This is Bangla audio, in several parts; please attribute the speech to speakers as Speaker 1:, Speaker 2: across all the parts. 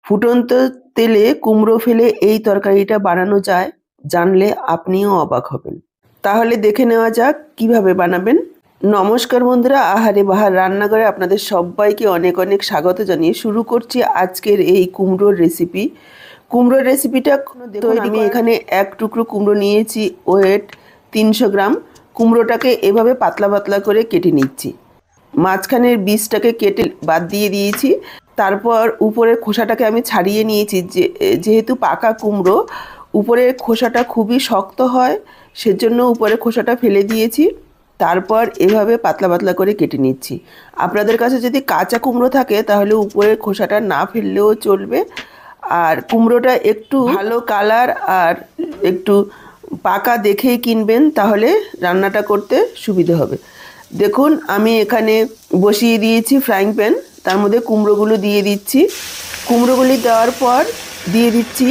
Speaker 1: ফুটন্ত তেলে কুমড়ো ফেলে এই তরকারিটা বানানো যায়, জানলে আপনিও অবাক হবেন। তাহলে দেখে নেওয়া যাক কিভাবে বানাবেন। নমস্কার বন্ধুরা, আহারে বাহার রান্নাঘরে আপনাদের সবাইকে অনেক অনেক স্বাগত জানিয়ে শুরু করছি আজকের এই কুমড়োর রেসিপি। কুমড়োর রেসিপিটা তৈরি আমি এখানে এক টুকরো কুমড়ো নিয়েছি, ওয়েট 300 গ্রাম। কুমড়োটাকে এভাবে পাতলা পাতলা করে কেটে নিচ্ছি। মাঝখানের বীজটাকে কেটে বাদ দিয়ে দিয়েছি। তারপর উপরের খোসাটাকে আমি ছাড়িয়ে নিয়েছি। যেহেতু পাকা কুমড়ো, উপরের খোসাটা খুবই শক্ত হয়, সেজন্য উপরের খোসাটা ফেলে দিয়েছি। তারপর এভাবে পাতলা পাতলা করে কেটে নিচ্ছি। আপনাদের কাছে যদি কাঁচা কুমড়ো থাকে তাহলে উপরের খোসাটা না ফেললেও চলবে। আর কুমড়োটা একটু ভালো কালার আর একটু পাকা দেখেই কিনবেন, তাহলে রান্নাটা করতে সুবিধে হবে। দেখুন আমি এখানে বসিয়ে দিয়েছি ফ্রাইং প্যান, তার মধ্যে কুমড়োগুলো দিয়ে দিচ্ছি। কুমড়োগুলি দেওয়ার পর দিয়ে দিচ্ছি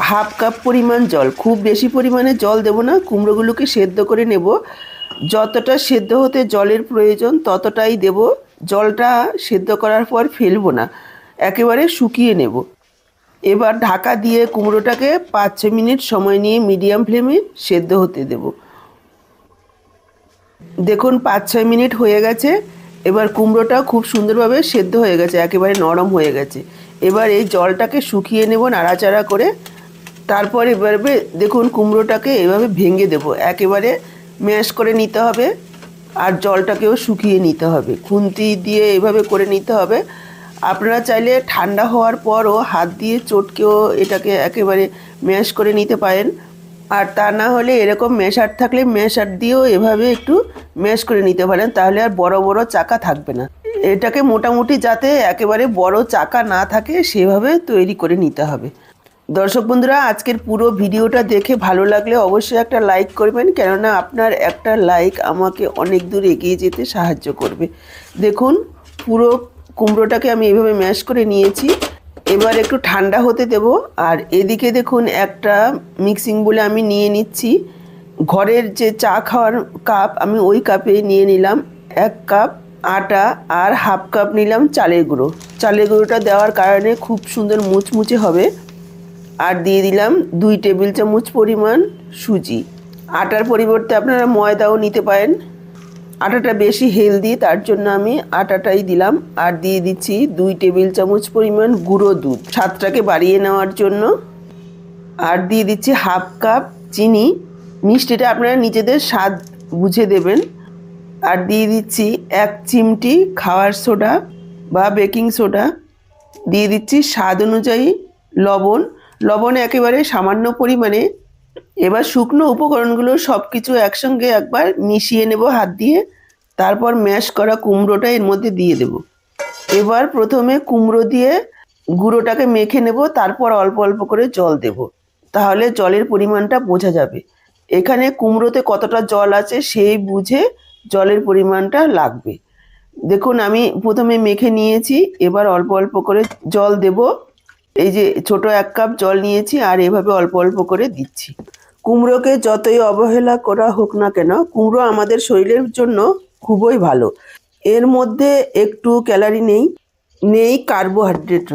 Speaker 1: হাফ কাপ পরিমাণ জল। খুব বেশি পরিমাণে জল দেব না, কুমড়োগুলোকে সেদ্ধ করে নেব। যতটা সেদ্ধ হতে জলের প্রয়োজন ততটাই দেব। জলটা সেদ্ধ করার পর ফেলবো না, একেবারে শুকিয়ে নেব। এবার ঢাকা দিয়ে কুমড়োটাকে 5-6 মিনিট সময় নিয়ে মিডিয়াম ফ্লেমে সেদ্ধ হতে দেব। দেখুন 5-6 মিনিট হয়ে গেছে। এবার কুমড়োটা খুব সুন্দরভাবে সেদ্ধ হয়ে গেছে, একেবারে নরম হয়ে গেছে। এবার এই জলটাকে শুকিয়ে নেব নাড়াচাড়া করে। তারপর এভাবে দেখুন কুমড়োটাকে এভাবে ভেঙে দেব, একেবারে ম্যাশ করে নিতে হবে। আর জলটাকেও শুকিয়ে নিতে হবে, খুন্তি দিয়ে এভাবে করে নিতে হবে। আপনারা চাইলে ঠান্ডা হওয়ার পরও হাত দিয়ে চটকেও এটাকে একেবারে ম্যাশ করে নিতে পারেন। আর তা না হলে এরকম ম্যাশার থাকলে ম্যাশার দিয়েও এভাবে একটু ম্যাশ করে নিতে পারেন, তাহলে আর বড় বড় চাকা থাকবে না। এটাকে মোটামুটি যাতে একেবারে বড় চাকা না থাকে সেভাবে তৈরি করে নিতে হবে। দর্শক বন্ধুরা, আজকের পুরো ভিডিওটা দেখে ভালো লাগলে অবশ্যই একটা লাইক করবেন, কেননা আপনার একটা লাইক আমাকে অনেক দূর এগিয়ে যেতে সাহায্য করবে। দেখুন পুরো কুমড়োটাকে আমি এভাবে ম্যাশ করে নিয়েছি। এবার একটু ঠান্ডা হতে দেব। আর এদিকে দেখুন একটা মিক্সিং বলে আমি নিয়ে নিচ্ছি। ঘরের যে চা খাওয়ার কাপ, আমি ওই কাপে নিয়ে নিলাম 1 কাপ আটা আর হাফ কাপ নিলাম চালের গুঁড়ো। চালের গুঁড়োটা দেওয়ার কারণে খুব সুন্দর মুচমুচে হবে। আর দিয়ে দিলাম 2 টেবিল চামচ পরিমাণ সুজি। আটার পরিবর্তে আপনারা ময়দাও নিতে পারেন, আটাটা বেশি হেলদি, তার জন্য আমি আটাটাই দিলাম। আর দিয়ে দিচ্ছি 2 টেবিল চামচ পরিমাণ গুঁড়ো দুধ, স্বাদটাকে বাড়িয়ে নেওয়ার জন্য। আর দিয়ে দিচ্ছি হাফ কাপ চিনি, মিষ্টিটা আপনারা নিজেদের স্বাদ বুঝে দেবেন। আর দিয়ে দিচ্ছি 1 চিমটি খাওয়ার সোডা বা বেকিং সোডা। দিয়ে দিচ্ছি স্বাদ অনুযায়ী লবণ। লবণ একেবারে সামান্য পরিমাণে। এবার শুকনো উপকরণগুলো সব কিছু একসঙ্গে একবার মিশিয়ে নেব হাত দিয়ে। তারপর ম্যাশ করা কুমড়োটা এর মধ্যে দিয়ে দেব। এবার প্রথমে কুমড়ো দিয়ে গুঁড়োটাকে মেখে নেব, তারপর অল্প অল্প করে জল দেব, তাহলে জলের পরিমাণটা বোঝা যাবে। এখানে কুমড়োতে কতটা জল আছে সেই বুঝে জলের পরিমাণটা লাগবে। দেখুন আমি প্রথমে মেখে নিয়েছি, এবার অল্প অল্প করে জল দেব। এই যে ছোট 1 কাপ জল নিয়েছি আর এভাবে অল্প অল্প করে দিচ্ছি। কুমড়োকে যতই অবহেলা করা হোক না কেন, কুমড়ো আমাদের শরীরের জন্য খুবই ভালো। এর মধ্যে একটু ক্যালোরি নেই কার্বোহাইড্রেট।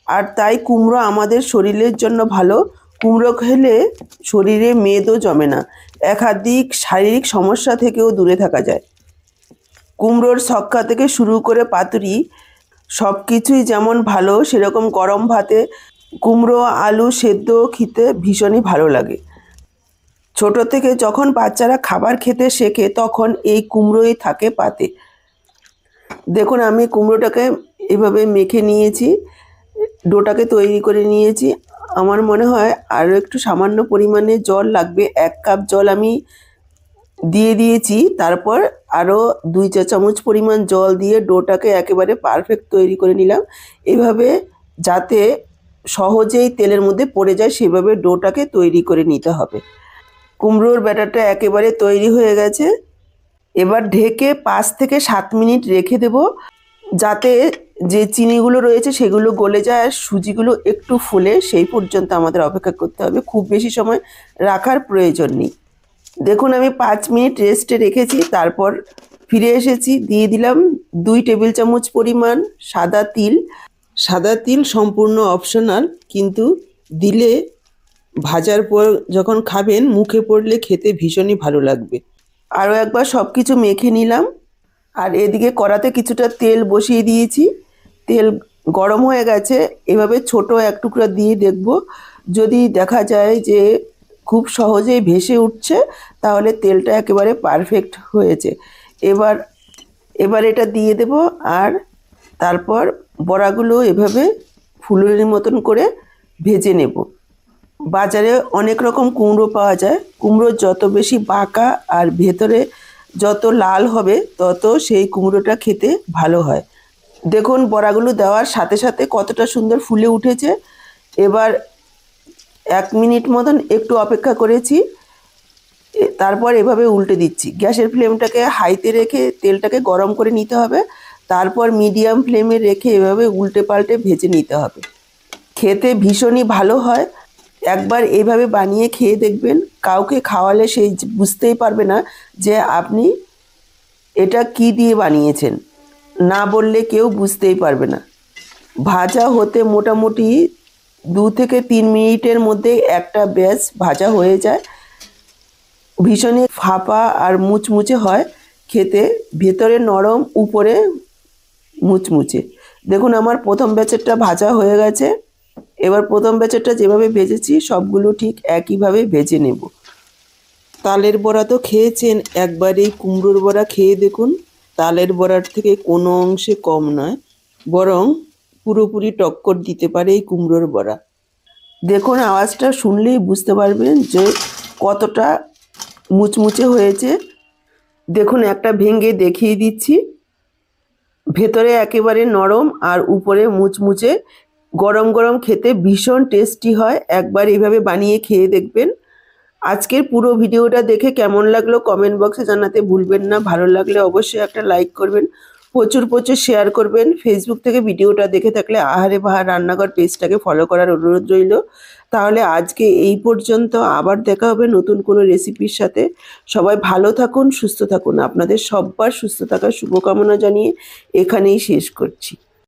Speaker 1: আর তাই কুমড়ো আমাদের শরীরের জন্য ভালো। কুমড়ো খেলে শরীরে মেদও জমে না, একাধিক শারীরিক সমস্যা থেকেও দূরে থাকা যায়। কুমড়োর ছক্কা থেকে শুরু করে পাতুরি সব কিছুই যেমন ভালো, সেরকম গরম ভাতে কুমড়ো আলু সেদ্ধ খেতে ভীষণই ভালো লাগে। ছোট থেকে যখন বাচ্চারা খাবার খেতে শেখে তখন এই কুমড়োই থাকে পাতে। দেখুন আমি কুমড়োটাকে এভাবে মেখে নিয়েছি, ডোটাকে তৈরি করে নিয়েছি। আমার মনে হয় আরও একটু সামান্য পরিমাণে জল লাগবে। 1 কাপ জল আমি দিয়ে দিয়েছি, তারপর আরও 2 চা চামচ পরিমাণ জল দিয়ে ডোটাকে একেবারে পারফেক্ট তৈরি করে নিলাম। এভাবে যাতে সহজেই তেলের মধ্যে পড়ে যায় সেভাবে ডোটাকে তৈরি করে নিতে হবে। কুমড়োর ব্যাটারটা একেবারে তৈরি হয়ে গেছে। এবার ঢেকে 5 থেকে 7 মিনিট রেখে দেব, যাতে যে চিনিগুলো রয়েছে সেগুলো গলে যায় আর সুজিগুলো একটু ফুলে, সেই পর্যন্ত আমাদের অপেক্ষা করতে হবে। খুব বেশি সময় রাখার প্রয়োজন নেই। দেখুন আমি 5 মিনিট রেস্টে রেখেছি, তারপর ফিরে এসেছি। দিয়ে দিলাম 2 টেবিল চামচ পরিমাণ সাদা তিল। সাদা তিল সম্পূর্ণ অপশনাল, কিন্তু দিলে ভাজার পর যখন খাবেন মুখে পড়লে খেতে ভীষণই ভালো লাগবে। আরও একবার সব কিছু মেখে নিলাম। আর এদিকে কড়াতে কিছুটা তেল বসিয়ে দিয়েছি। তেল গরম হয়ে গেছে। এভাবে ছোট এক টুকরা দিয়ে দেখব, যদি দেখা যায় যে খুব সহজেই ভেসে উঠছে, তাহলে তেলটা একেবারে পারফেক্ট হয়েছে। এবার এবার এটা দিয়ে দেব, আর তারপর বড়াগুলো এভাবে ফুলের মতন করে ভেজে নেব। বাজারে অনেক রকম কুমড়ো পাওয়া যায়। কুমড়ো যত বেশি বাঁকা আর ভেতরে যত লাল হবে, তত সেই কুমড়োটা খেতে ভালো হয়। দেখুন বড়াগুলো দেওয়ার সাথে সাথে কতটা সুন্দর ফুলে উঠেছে। এবার 1 মিনিট মতন একটু অপেক্ষা করেছি, তারপর এভাবে উল্টে দিচ্ছি। গ্যাসের ফ্লেমটাকে হাইতে রেখে তেলটাকে গরম করে নিতে হবে, তারপর মিডিয়াম ফ্লেমে রেখে এভাবে উল্টে পাল্টে ভেজে নিতে হবে। খেতে ভীষণই ভালো হয়। একবার এইভাবে বানিয়ে খেয়ে দেখবেন, কাউকে খাওয়ালে সেই বুঝতেই পারবে না যে আপনি এটা কি দিয়ে বানিয়েছেন। না বললে কেউ বুঝতেই পারবে না। ভাজা হতে মোটামুটি 2 থেকে 3 মিনিটের মধ্যে একটা ব্যাচ ভাজা হয়ে যায়। ভীষণই ফাঁপা আর মুচমুচে হয় খেতে, ভেতরে নরম উপরে মুচমুচে। দেখুন আমার প্রথম ব্যাচেরটা ভাজা হয়ে গেছে। এবার প্রথম ব্যাচেরটা যেভাবে ভেজেছি সবগুলো ঠিক একইভাবে ভেজে নেব। তালের বড়া তো খেয়েছেন, একবার এই কুমড়োর বড়া খেয়ে দেখুন। তালের বড়ার থেকে কোনো অংশে কম নয়, বরং পুরোপুরি টক্কর দিতে পারে এই কুমড়োর বড়া। দেখুন আওয়াজটা শুনলেই বুঝতে পারবেন যে কতটা মুচমুচে হয়েছে। দেখুন একটা ভেঙে দেখিয়ে দিচ্ছি। ভেতরে একেবারে নরম আর উপরে মুচমুচে। গরম গরম খেতে ভীষণ টেস্টি হয়। একবার এইভাবে বানিয়ে খেয়ে দেখবেন। আজকের পুরো ভিডিওটা দেখে কেমন লাগলো কমেন্ট বক্সে জানাতে ভুলবেন না। ভালো লাগলে অবশ্যই একটা লাইক করবেন, প্রচুর প্রচুর শেয়ার করবেন। ফেসবুক থেকে ভিডিওটা দেখে থাকলে আহারে বাহার রান্নাঘর পেজটাকে ফলো করার অনুরোধ রইল। তাহলে আজকে এই পর্যন্ত, আবার দেখা হবে নতুন কোনো রেসিপির সাথে। সবাই ভালো থাকুন, সুস্থ থাকুন। আপনাদের সব্বার সুস্থ থাকার শুভকামনা জানিয়ে এখানেই শেষ করছি।